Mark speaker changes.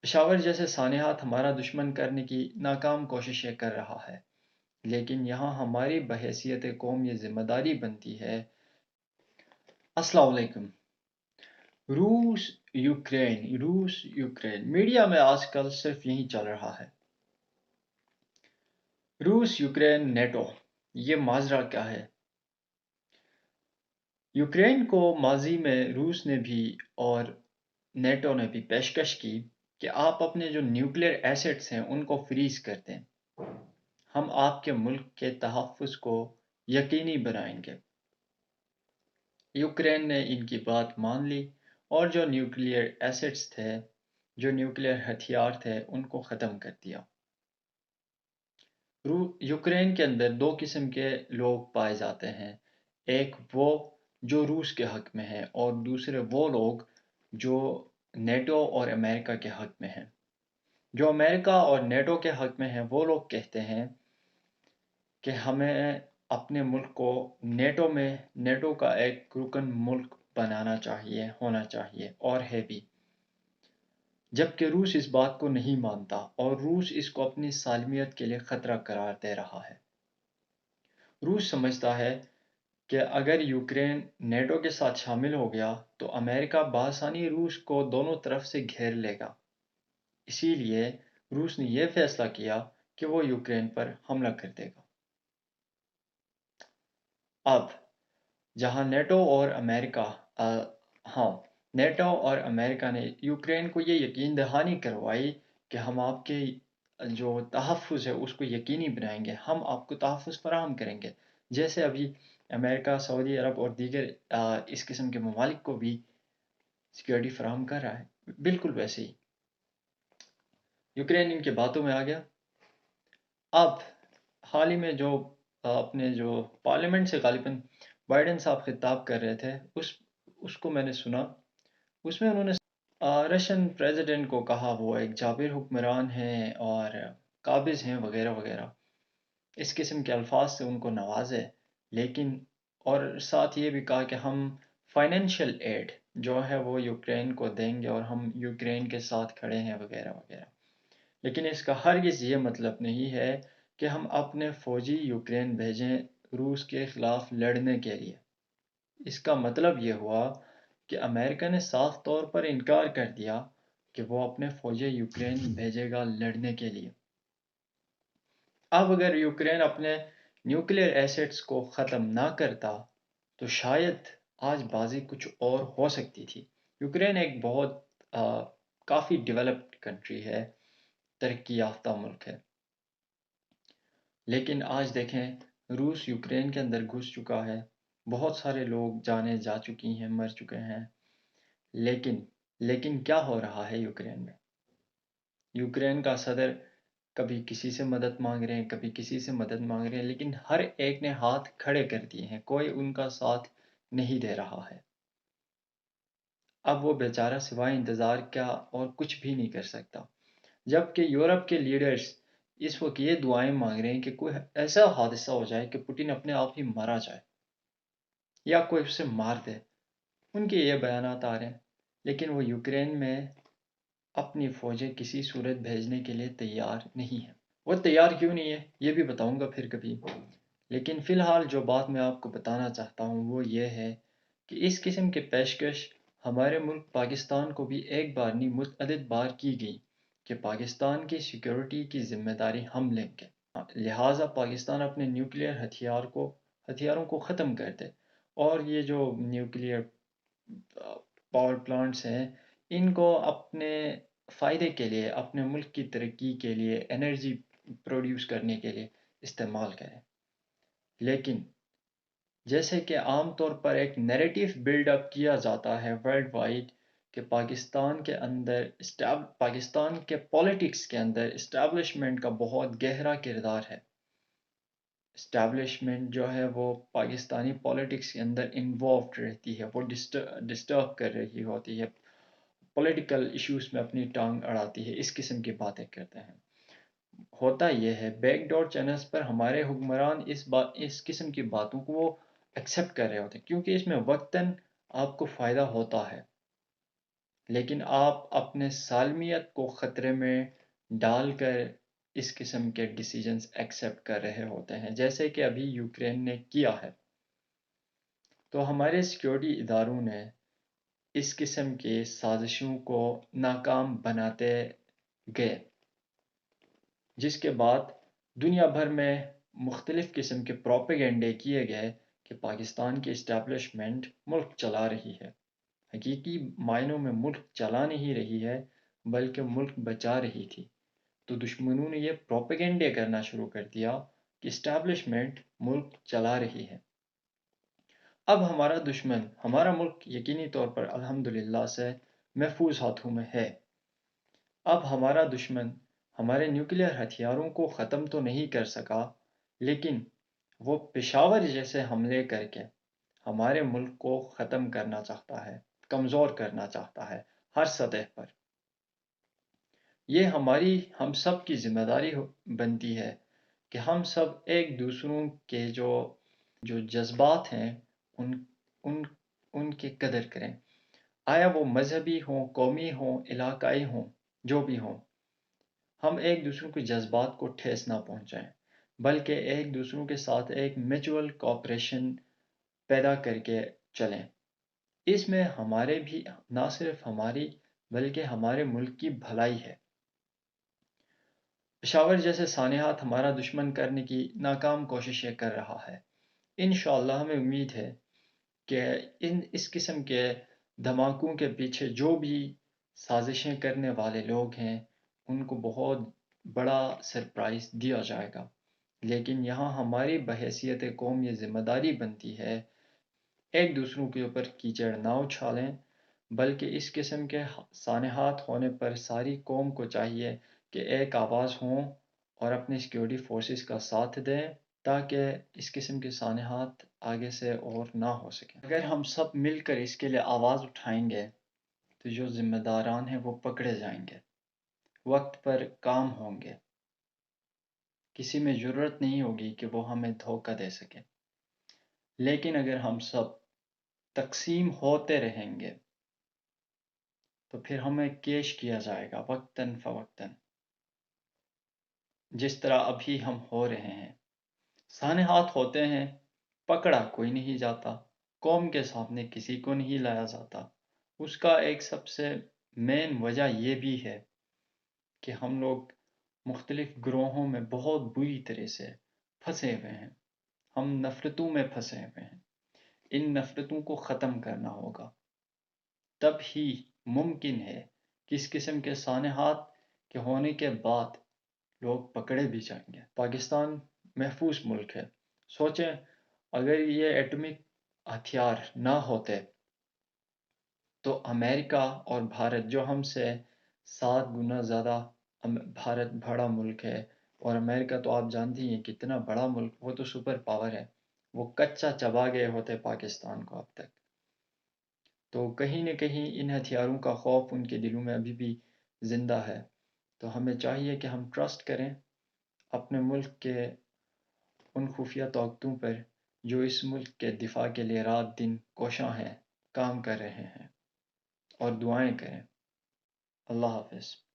Speaker 1: پشاور جیسے سانحات ہمارا دشمن کرنے کی ناکام کوششیں کر رہا ہے، لیکن یہاں ہماری بحیثیت قوم یہ ذمہ داری بنتی ہے۔ السلام علیکم۔ روس یوکرین میڈیا میں آج کل صرف یہی چل رہا ہے۔ روس یوکرین نیٹو، یہ ماجرا کیا ہے؟ یوکرین کو ماضی میں روس نے بھی اور نیٹو نے بھی پیشکش کی کہ آپ اپنے جو نیوکلیئر ایسٹس ہیں ان کو فریز کر دیں، ہم آپ کے ملک کے تحفظ کو یقینی بنائیں گے۔ یوکرین نے ان کی بات مان لی اور جو نیوکلیئر ایسٹس تھے، جو نیوکلیئر ہتھیار تھے، ان کو ختم کر دیا۔ یوکرین کے اندر دو قسم کے لوگ پائے جاتے ہیں، ایک وہ جو روس کے حق میں ہیں اور دوسرے وہ لوگ جو نیٹو اور امریکہ کے حق میں ہیں۔ جو امریکہ اور نیٹو کے حق میں ہیں وہ لوگ کہتے ہیں کہ ہمیں اپنے ملک کو نیٹو کا ایک رکن ملک بنانا چاہیے، ہونا چاہیے اور ہے بھی، جبکہ روس اس بات کو نہیں مانتا اور روس اس کو اپنی سالمیت کے لیے خطرہ قرار دے رہا ہے۔ روس سمجھتا ہے کہ اگر یوکرین نیٹو کے ساتھ شامل ہو گیا تو امریکہ بآسانی روس کو دونوں طرف سے گھیر لے گا، اسی لیے روس نے یہ فیصلہ کیا کہ وہ یوکرین پر حملہ کر دے گا۔ اب جہاں نیٹو اور امریکہ نے یوکرین کو یہ یقین دہانی کروائی کہ ہم آپ کے جو تحفظ ہے اس کو یقینی بنائیں گے، ہم آپ کو تحفظ فراہم کریں گے، جیسے ابھی امریکہ، سعودی عرب اور دیگر اس قسم کے ممالک کو بھی سیکیورٹی فراہم کر رہا ہے، بالکل ویسے ہی یوکرین ان کی باتوں میں آ گیا۔ اب حال ہی میں جو اپنے جو پارلیمنٹ سے غالباً بائیڈن صاحب خطاب کر رہے تھے، اس کو میں نے سنا۔ اس میں انہوں نے رشین پریزیڈنٹ کو کہا وہ ایک جابر حکمران ہیں اور قابض ہیں وغیرہ وغیرہ، اس قسم کے الفاظ سے ان کو نوازے، لیکن اور ساتھ یہ بھی کہا کہ ہم فائنینشیل ایڈ جو ہے وہ یوکرین کو دیں گے اور ہم یوکرین کے ساتھ کھڑے ہیں وغیرہ وغیرہ، لیکن اس کا ہرگز یہ مطلب نہیں ہے کہ ہم اپنے فوجی یوکرین بھیجیں روس کے خلاف لڑنے کے لیے۔ اس کا مطلب یہ ہوا کہ امریکہ نے صاف طور پر انکار کر دیا کہ وہ اپنے فوجی یوکرین بھیجے گا لڑنے کے لیے۔ اب اگر یوکرین اپنے نیوکلیئر ایسٹس کو ختم نہ کرتا تو شاید آج بازی کچھ اور ہو سکتی تھی۔ یوکرین ایک بہت کافی ڈیولپڈ کنٹری ہے، ترقی یافتہ ملک ہے، لیکن آج دیکھیں روس یوکرین کے اندر گھس چکا ہے، بہت سارے لوگ جانیں جا چکی ہیں، مر چکے ہیں، لیکن کیا ہو رہا ہے یوکرین میں؟ یوکرین کا صدر کبھی کسی سے مدد مانگ رہے ہیں، کبھی کسی سے مدد مانگ رہے ہیں، لیکن ہر ایک نے ہاتھ کھڑے کر دیے ہیں، کوئی ان کا ساتھ نہیں دے رہا ہے۔ اب وہ بیچارہ سوائے انتظار کیا اور کچھ بھی نہیں کر سکتا، جبکہ یورپ کے لیڈرز اس وقت یہ دعائیں مانگ رہے ہیں کہ کوئی ایسا حادثہ ہو جائے کہ پوٹن اپنے آپ ہی مارا جائے یا کوئی اسے مار دے، ان کے یہ بیانات آ رہے ہیں، لیکن وہ یوکرین میں اپنی فوجیں کسی صورت بھیجنے کے لیے تیار نہیں ہیں۔ وہ تیار کیوں نہیں ہے یہ بھی بتاؤں گا پھر کبھی، لیکن فی الحال جو بات میں آپ کو بتانا چاہتا ہوں وہ یہ ہے کہ اس قسم کے پیشکش ہمارے ملک پاکستان کو بھی ایک بار نہیں متعدد بار کی گئی کہ پاکستان کی سیکیورٹی کی ذمہ داری ہم لیں گے، لہٰذا پاکستان اپنے نیوکلیئر ہتھیاروں کو ختم کر دے، اور یہ جو نیوکلیئر پاور پلانٹس ہیں ان کو اپنے فائدے کے لیے، اپنے ملک کی ترقی کے لیے، انرجی پروڈیوس کرنے کے لیے استعمال کریں۔ لیکن جیسے کہ عام طور پر ایک نیریٹو بلڈ اپ کیا جاتا ہے ورلڈ وائڈ کہ پاکستان کے اندر پاکستان کے پولیٹکس کے اندر اسٹیبلشمنٹ کا بہت گہرا کردار ہے، اسٹیبلشمنٹ جو ہے وہ پاکستانی پولیٹکس کے اندر انوالوڈ رہتی ہے، وہ ڈسٹرب کر رہی ہوتی ہے، پولیٹیکل ایشوز میں اپنی ٹانگ اڑاتی ہے، اس قسم کی باتیں کرتے ہیں۔ ہوتا یہ ہے بیک ڈور چینلز پر ہمارے حکمران اس قسم کی باتوں کو وہ ایکسیپٹ کر رہے ہوتے ہیں کیونکہ اس میں وقتاً آپ کو فائدہ ہوتا ہے، لیکن آپ اپنے سالمیت کو خطرے میں ڈال کر اس قسم کے ڈیسیجنز ایکسیپٹ کر رہے ہوتے ہیں، جیسے کہ ابھی یوکرین نے کیا ہے۔ تو ہمارے سیکیورٹی اداروں نے اس قسم کی سازشوں کو ناکام بناتے گئے، جس کے بعد دنیا بھر میں مختلف قسم کے پروپیگنڈے کیے گئے کہ پاکستان کی اسٹیبلشمنٹ ملک چلا رہی ہے۔ حقیقی معنوں میں ملک چلا نہیں رہی ہے، بلکہ ملک بچا رہی تھی۔ تو دشمنوں نے یہ پروپیگنڈے کرنا شروع کر دیا کہ اسٹیبلشمنٹ ملک چلا رہی ہے۔ اب ہمارا دشمن، ہمارا ملک یقینی طور پر الحمدللہ سے محفوظ ہاتھوں میں ہے۔ اب ہمارا دشمن ہمارے نیوکلیئر ہتھیاروں کو ختم تو نہیں کر سکا، لیکن وہ پشاور جیسے حملے کر کے ہمارے ملک کو ختم کرنا چاہتا ہے، کمزور کرنا چاہتا ہے ہر سطح پر۔ یہ ہم سب کی ذمہ داری بنتی ہے کہ ہم سب ایک دوسروں کے جو جذبات ہیں ان کی قدر کریں، آیا وہ مذہبی ہوں، قومی ہوں، علاقائی ہوں، جو بھی ہوں۔ ہم ایک دوسروں کے جذبات کو ٹھیس نہ پہنچائیں، بلکہ ایک دوسروں کے ساتھ ایک میچول کوآپریشن پیدا کر کے چلیں۔ اس میں ہمارے بھی، نہ صرف ہماری بلکہ ہمارے ملک کی بھلائی ہے۔ پشاور جیسے سانحات ہمارا دشمن کرنے کی ناکام کوششیں کر رہا ہے۔ انشاءاللہ ہمیں امید ہے کہ اس قسم کے دھماکوں کے پیچھے جو بھی سازشیں کرنے والے لوگ ہیں ان کو بہت بڑا سرپرائز دیا جائے گا، لیکن یہاں ہماری بحیثیت قوم یہ ذمہ داری بنتی ہے ایک دوسروں کے اوپر کیچڑ نہ اچھالیں، بلکہ اس قسم کے سانحات ہونے پر ساری قوم کو چاہیے کہ ایک آواز ہوں اور اپنی سیکیورٹی فورسز کا ساتھ دیں تاکہ اس قسم کے سانحات آگے سے اور نہ ہو سکیں۔ اگر ہم سب مل کر اس کے لیے آواز اٹھائیں گے تو جو ذمہ داران ہیں وہ پکڑے جائیں گے، وقت پر کام ہوں گے، کسی میں ضرورت نہیں ہوگی کہ وہ ہمیں دھوکہ دے سکے۔ لیکن اگر ہم سب تقسیم ہوتے رہیں گے تو پھر ہمیں کیش کیا جائے گا وقتاً فوقتاً، جس طرح ابھی ہم ہو رہے ہیں۔ سانحات ہوتے ہیں، پکڑا کوئی نہیں جاتا، قوم کے سامنے کسی کو نہیں لایا جاتا۔ اس کا ایک سب سے مین وجہ یہ بھی ہے کہ ہم لوگ مختلف گروہوں میں بہت بری طرح سے پھنسے ہوئے ہیں، ہم نفرتوں میں پھنسے ہوئے ہیں۔ ان نفرتوں کو ختم کرنا ہوگا، تب ہی ممکن ہے کہ اس قسم کے سانحات کے ہونے کے بعد لوگ پکڑے بھی جائیں گے۔ پاکستان محفوظ ملک ہے۔ سوچیں اگر یہ ایٹمک ہتھیار نہ ہوتے تو امریکہ اور بھارت، جو ہم سے 7 گنا زیادہ بھارت بڑا ملک ہے، اور امریکہ تو آپ جانتی ہیں کتنا بڑا ملک، وہ تو سپر پاور ہے، وہ کچا چبا گئے ہوتے پاکستان کو اب تک۔ تو کہیں نہ کہیں ان ہتھیاروں کا خوف ان کے دلوں میں ابھی بھی زندہ ہے۔ تو ہمیں چاہیے کہ ہم ٹرسٹ کریں اپنے ملک کے ان خفیہ طاقتوں پر جو اس ملک کے دفاع کے لیے رات دن کوشاں ہیں، کام کر رہے ہیں، اور دعائیں کریں۔ اللہ حافظ۔